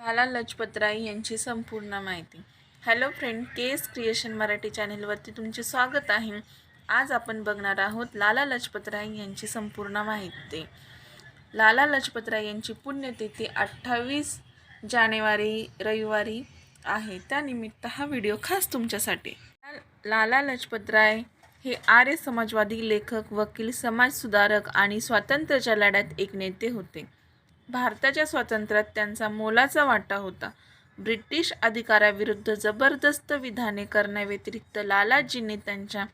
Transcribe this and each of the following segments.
लाला लजपतराय यांची संपूर्ण माहिती. Hello friend, KS creation Marathi चॅनेलवरती तुमचे स्वागत आहे. आज आपण बघणार आहोत लाला लजपतराय यांची संपूर्ण माहिती. लाला लजपतराय यांची पुण्यतिथी 28 जानेवारी रविवारी आहे. त्यानिमित्त हा व्हिडिओ खास तुमच्यासाठी. लाला लजपतराय हे आर्य समाजवादी लेखक, वकील, समाजसुधारक आणि स्वातंत्र्याच्या लढ्यात एक नेते होते. भारताच्या स्वातंत्र्यात त्यांचा मोलाचा वाटा होता. ब्रिटिश अधिकाऱ्याविरुद्ध जबरदस्त विधाने करण्याव्यतिरिक्त लालाजींनी त्यांच्या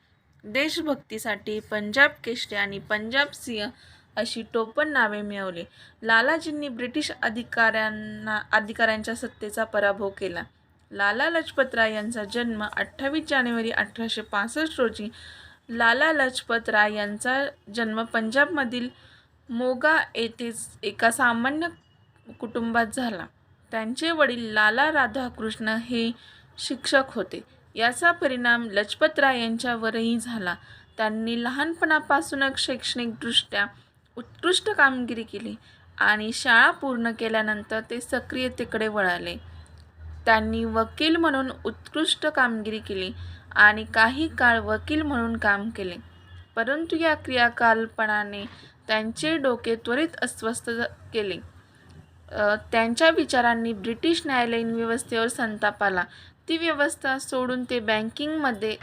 देशभक्तीसाठी पंजाब केसरी आणि पंजाब सिंह अशी टोपण नावे मिळवली. लालाजींनी ब्रिटिश अधिकाऱ्यांच्या सत्तेचा पराभव केला. लाला लजपतराय यांचा जन्म 28 जानेवारी 1865 रोजी. लाला लजपत राय यांचा जन्म पंजाबमधील मोगा येथे एका सामान्य कुटुंबात झाला. त्यांचे वडील लाला राधाकृष्ण हे शिक्षक होते. याचा परिणाम लजपतराय यांच्यावरही झाला. त्यांनी लहानपणापासूनच शैक्षणिकदृष्ट्या उत्कृष्ट कामगिरी केली आणि शाळा पूर्ण केल्यानंतर ते सक्रियतेकडे वळाले. त्यांनी वकील म्हणून उत्कृष्ट कामगिरी केली आणि काही काळ वकील म्हणून काम केले. परंतु या क्रियाकलापाने त्यांचे डोके त्वरित अस्वस्थ केले. त्यांच्या विचारांनी ब्रिटिश न्यायालयीन व्यवस्थेवर संताप आला. ती व्यवस्था सोडून ते बँकिंगमध्ये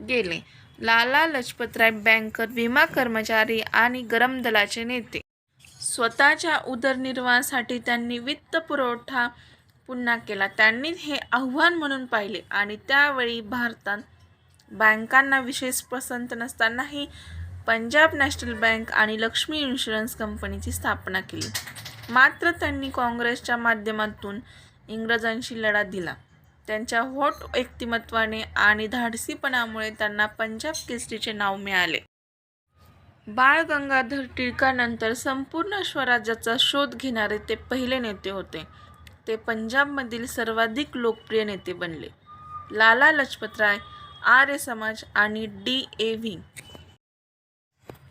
गेले. लाला लजपतराय बँकर, विमा कर्मचारी आणि गरम दलाचे नेते. स्वतःच्या उदरनिर्वाहासाठी त्यांनी वित्तपुरवठा पुन्हा केला. त्यांनी हे आव्हान म्हणून पाहिले आणि त्यावेळी भारतात बँकांना विशेष पसंत नसतानाही पंजाब नॅशनल बँक आणि लक्ष्मी इन्शुरन्स कंपनीची स्थापना केली. मात्र त्यांनी काँग्रेसच्या माध्यमातून इंग्रजांशी लढा दिला. त्यांच्या होट व्यक्तिमत्वाने आणि धाडसीपणामुळे त्यांना पंजाब केसरीचे नाव मिळाले. बाळ गंगाधर टिळकांनंतर संपूर्ण स्वराज्याचा शोध घेणारे ते पहिले नेते होते. ते पंजाबमधील सर्वाधिक लोकप्रिय नेते बनले. लाला लजपतराय आर्य समाज आणि DAV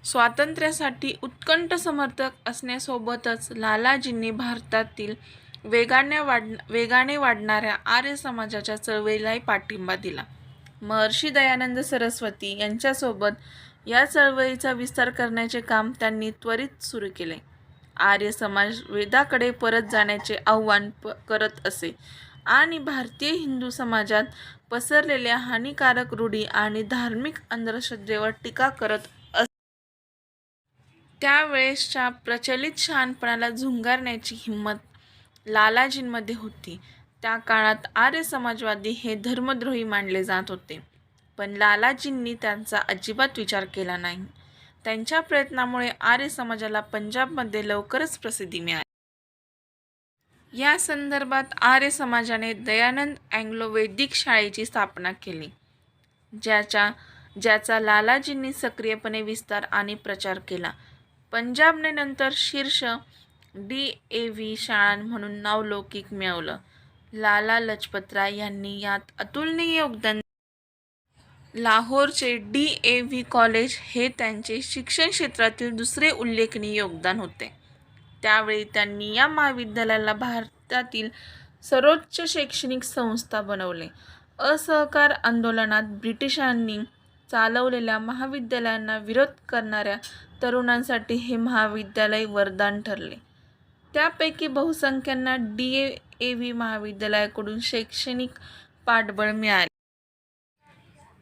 स्वातंत्र्यासाठी उत्कट समर्थक असण्यासोबतच लालाजींनी भारतातील वेगाने वाढणाऱ्या आर्य समाजाच्या चळवळीलाही पाठिंबा दिला. महर्षी दयानंद सरस्वती यांच्यासोबत या चळवळीचा विस्तार करण्याचे काम त्यांनी त्वरित सुरू केले. आर्य समाज वेदाकडे परत जाण्याचे आवाहन करत असे आणि भारतीय हिंदू समाजात पसरलेल्या हानिकारक रूढी आणि धार्मिक अंधश्रद्धेवर टीका करत असे. त्यावेळेसच्या प्रचलित शहाणपणाला झुगारण्याची हिंमत लालाजींमध्ये होती. त्या काळात आर्य समाजवादी हे धर्मद्रोही मानले जात होते, पण लालाजींनी त्यांचा अजिबात विचार केला नाही. त्यांच्या प्रयत्नामुळे आर्य समाजाला पंजाबमध्ये लवकरच प्रसिद्धी मिळाली. या संदर्भात आर्य समाजाने दयानंद अँग्लो वैदिक शाळेची स्थापना केली, ज्याचा लालाजींनी सक्रियपणे विस्तार आणि प्रचार केला. पंजाबने नंतर शीर्ष DAV शाळा म्हणून नावलौकिक मिळवलं. लाला लजपतराय यांनी यात अतुलनीय योगदान. लाहोरचे DAV कॉलेज हे त्यांचे शिक्षण क्षेत्रातील दुसरे उल्लेखनीय योगदान होते. त्यावेळी त्यांनी या महाविद्यालयाला भारतातील सर्वोच्च शैक्षणिक संस्था बनवले. असहकार आंदोलनात ब्रिटिशांनी चालवलेल्या महाविद्यालयांना विरोध करणाऱ्या तरुणांसाठी हे महाविद्यालय वरदान ठरले. त्यापैकी बहुसंख्यांना DAV महाविद्यालयाकडून शैक्षणिक पाठबळ मिळाले.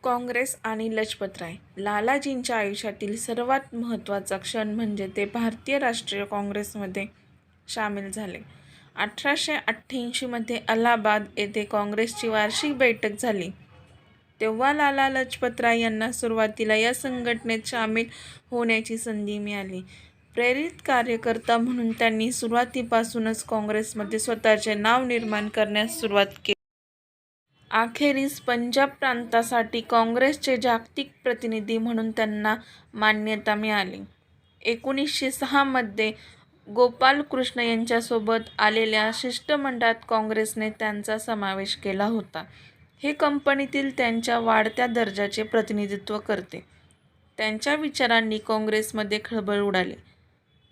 काँग्रेस आणि लजपतराय. लालाजींच्या आयुष्यातील सर्वात महत्त्वाचा क्षण म्हणजे ते भारतीय राष्ट्रीय काँग्रेसमध्ये सामील झाले. 1888 मध्ये अलाहाबाद येथे काँग्रेसची वार्षिक बैठक झाली. तेव्हा लाला लजपतराय यांना सुरुवातीला या संघटनेत सामील होण्याची संधी मिळाली. प्रेरित कार्यकर्ता म्हणून त्यांनी सुरुवातीपासूनच काँग्रेसमध्ये स्वतःचे नाव निर्माण करण्यास सुरुवात केली. अखेरीस पंजाब प्रांतासाठी काँग्रेसचे जागतिक प्रतिनिधी म्हणून त्यांना मान्यता मिळाली. 1906 मध्ये गोपालकृष्ण यांच्यासोबत आलेल्या शिष्टमंडळात काँग्रेसने त्यांचा समावेश केला होता. हे कंपनीतील त्यांच्या वाढत्या दर्जाचे प्रतिनिधित्व करते. त्यांच्या विचारांनी काँग्रेसमध्ये खळबळ उडाली.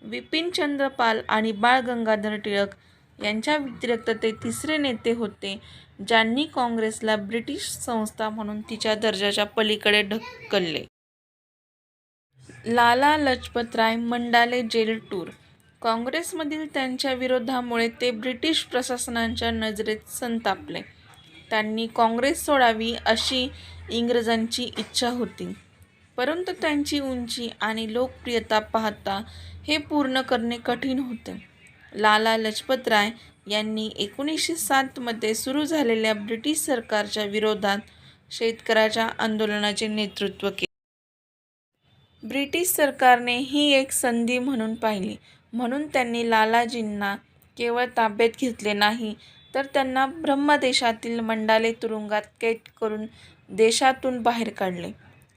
बिपिनचंद्र पाल आणि बाळ गंगाधर टिळक यांच्या व्यतिरिक्त ते तिसरे नेते होते ज्यांनी काँग्रेसला ब्रिटिश संस्था म्हणून तिच्या दर्जाच्या पलीकडे ढकलले. लाला लजपतराय मंडाले जेल टूर. काँग्रेसमधील त्यांच्या विरोधामुळे ते ब्रिटिश प्रशासनाच्या नजरेत संतापले. त्यांनी काँग्रेस सोडावी अशी इंग्रजांची इच्छा होती, परंतु त्यांची उंची आणि लोकप्रियता पाहता हे पूर्ण करणे कठीण होते. लाला लजपतराय यांनी 1907 मध्ये सुरू झालेल्या ब्रिटिश सरकारच्या विरोधात शेतकऱ्याच्या आंदोलनाचे नेतृत्व केले. ब्रिटिश सरकारने ही एक संधी म्हणून पाहिली, म्हणून त्यांनी लालाजींना केवळ ताब्यात घेतले नाही, तर त्यांना ब्रह्मदेशातील मंडाले तुरुंगात कैद करून देशातून बाहेर काढले.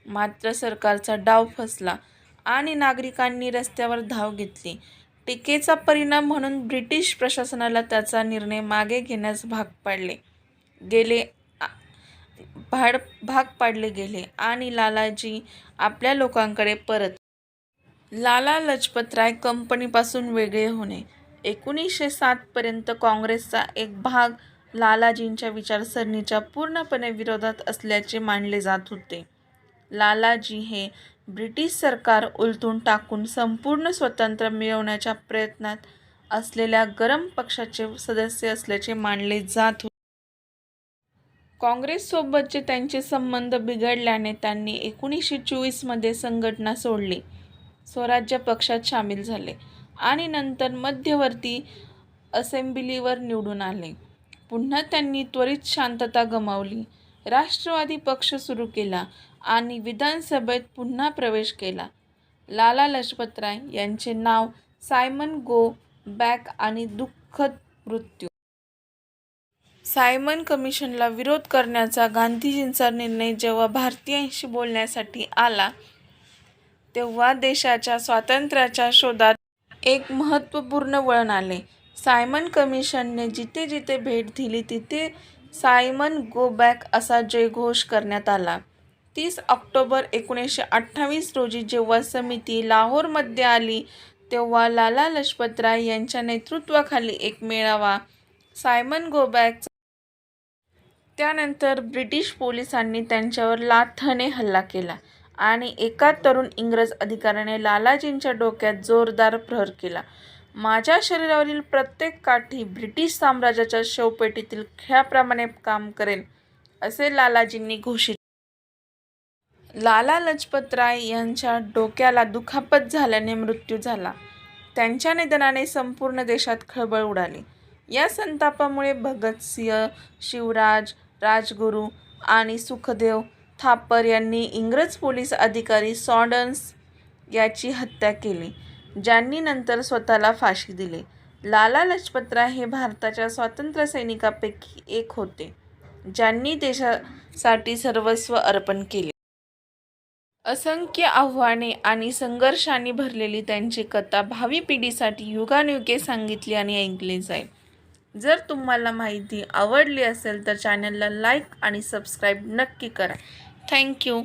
मात्र सरकारचा डाव फसला आणि नागरिकांनी रस्त्यावर धाव घेतली. टीकेचा परिणाम म्हणून ब्रिटिश प्रशासनाला त्याचा निर्णय मागे घेण्यास भाग पाडले गेले आणि लालाजी आपल्या लोकांकडे परत. लाला लजपतराय कंपनीपासून वेगळे होणे. 1907 पर्यंत काँग्रेसचा एक भाग लालाजींच्या विचारसरणीच्या पूर्णपणे विरोधात असल्याचे मानले जात होते. लालाजी हे ब्रिटिश सरकार उलथून टाकून संपूर्ण स्वातंत्र्य मिळवण्याच्या प्रयत्नात असलेल्या गरम पक्षाचे सदस्य असल्याचे मानले जात होते. काँग्रेससोबतचे त्यांचे संबंध बिघडल्याने त्यांनी 1924 मध्ये संघटना सोडली, स्वराज्य पक्षात सामील झाले आणि नंतर मध्यवर्ती असेंब्लीवर निवडून आले. पुन्हा त्यांनी त्वरित शांतता गमावली, राष्ट्रवादी पक्ष सुरू केला आणि विधानसभेत पुन्हा प्रवेश केला. लाला लजपतराय यांचे नाव सायमन गो बॅक आणि दुःखद मृत्यू. सायमन कमिशनला विरोध करण्याचा गांधीजींचा निर्णय जेव्हा भारतीयांशी बोलण्यासाठी आला, तेव्हा देशाच्या स्वातंत्र्याच्या शोधात एक महत्त्वपूर्ण वळण आले. सायमन कमिशनने जिथे जिथे भेट दिली तिथे सायमन गो बॅक असा जयघोष करण्यात आला. 30 ऑक्टोबर 1928 रोजी जेव्हा समिती लाहोरमध्ये आली, तेव्हा लाला लजपतराय यांच्या नेतृत्वाखाली एक मेळावा सायमन गो बॅकचा. त्यानंतर ब्रिटिश पोलिसांनी त्यांच्यावर लाथाने हल्ला केला आणि एका तरुण इंग्रज अधिकाऱ्याने लालाजींच्या डोक्यात जोरदार प्रहार केला. माझ्या शरीरावरील प्रत्येक काठी ब्रिटिश साम्राज्याच्या शवपेटीतील खिळ्याप्रमाणे काम करेल, असे लालाजींनी घोषित. लाला लजपतराय यांच्या डोक्याला दुखापत झाल्याने मृत्यू झाला. त्यांच्या निधनाने संपूर्ण देशात खळबळ उडाली. या संतापामुळे भगतसिंह, शिवराज, राजगुरू आणि सुखदेव थापर यांनी इंग्रज पोलीस अधिकारी सॉन्डर्स याची हत्या केली, ज्यांनी नंतर स्वतःला फाशी दिली. लाला लजपतराय हे भारताच्या स्वातंत्र्यसैनिकांपैकी एक होते, ज्यांनी देशासाठी सर्वस्व अर्पण केले. असंख्य आव्हाने आणि संघर्षांनी भरलेली त्यांची कथा भावी पिढीसाठी युगानुयुगे सांगितली आणि ऐकली जाईल. जर तुम्हाला माहिती आवडली असेल तर चॅनलला लाईक आणि सबस्क्राईब नक्की करा. थँक्यू.